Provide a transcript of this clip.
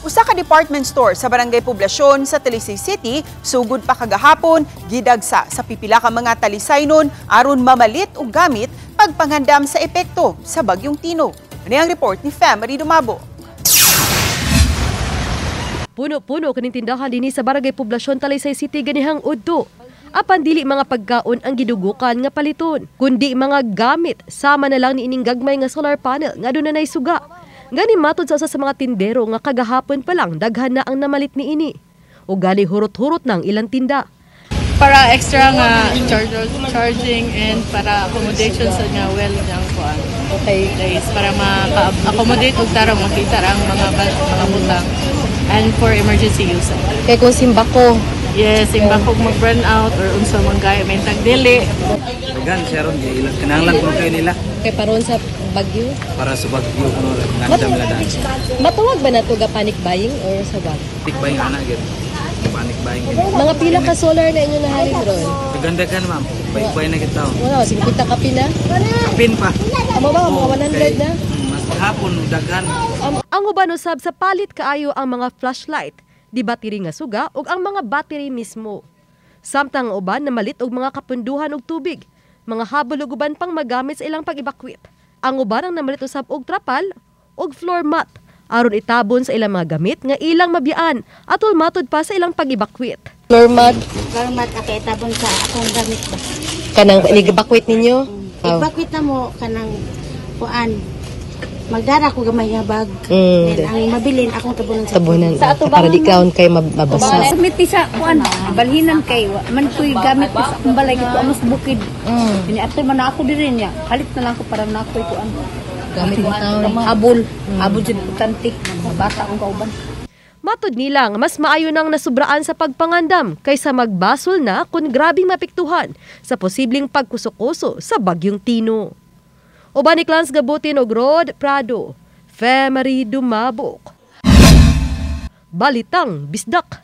Usa ka department store sa Barangay Poblasyon sa Talisay City sugod pa kagahapon gidagsa sa pipila ka mga talisaynon aron mamalit og gamit pagpangandam sa epekto sa bagyong Tino. Ani ang report ni Marie Dumabo. Puno-puno kaning tindahan dinhi sa Barangay Poblasyon Talisay City ganihang udto. Apan dili mga pagkaon ang gidugukan nga paliton, kundi mga gamit sama na lang ni ining gagmay nga solar panel nga dunay suga. Gani matod sa usa sa mga tindero nga kagahapon pa lang daghan na ang namalit ni ini. O gani hurot-hurot ng ilang tinda. Para extra nga charging and para accommodation sa nga well yang kuan. Okay guys, para ma-accommodate og tarong makita ang mga butang and for emergency use. Kay kung simbako. Yes, simbako mag-burn out or unsa man gay may tagdili. Dagan siya ron ilang kinahanglan ko kayo nila. Kay paron sa bagyo. Para sa bagyo kuno ngandam la daan. Matuwag ba nato ga panic buying or sa bag? Panic buying ana gid. Panic buying gid. Mga pila ka solar na inyo nahalin ron? Ganda kan ma'am. Bay na kita. Wala, 50 ka pina. Kapin pa. Amo ba mga 100 na? Mas hapon daghan. Ang uban usab sa palit kaayo ang mga flashlight, di battery nga suga ug ang mga battery mismo. Samtang uban namalit og mga kapunduhan og tubig, mga habol ug uban pang magamit sa ilang pag-evacuate. Ang uban ang namalit usab og trapal og floor mat aron itabon sa ilang mga gamit nga ilang mabiyaan atol matod pa sa ilang pag-evacuate. Floor mat akay itabon sa akong gamit ba. Kanang i-evacuate ninyo? Evacuate na mo kanang kuan. Magdara ko gamay nga bag. Ang mabilin akong tabunan sa tabunan. Para di kaon kay mabasa. Miti sa kuan, balhinan kay man ko'y gamit ko sa akong balay kito amos bukid. Ini ato man ako diri niya. Halit na lang ko para na ako'y kuan. Gamit mo taon. Abol jud putantik, bata akong kauban. Matod nilang mas maayo nang nasubraan sa pagpangandam kaysa magbasol na kung grabing mapiktuhan sa posibleng pagkuso-kuso sa bagyong Tino. Uban ni Clans Gabutin og Rod Prado, Marie Dumabo. Balitang Bisdak.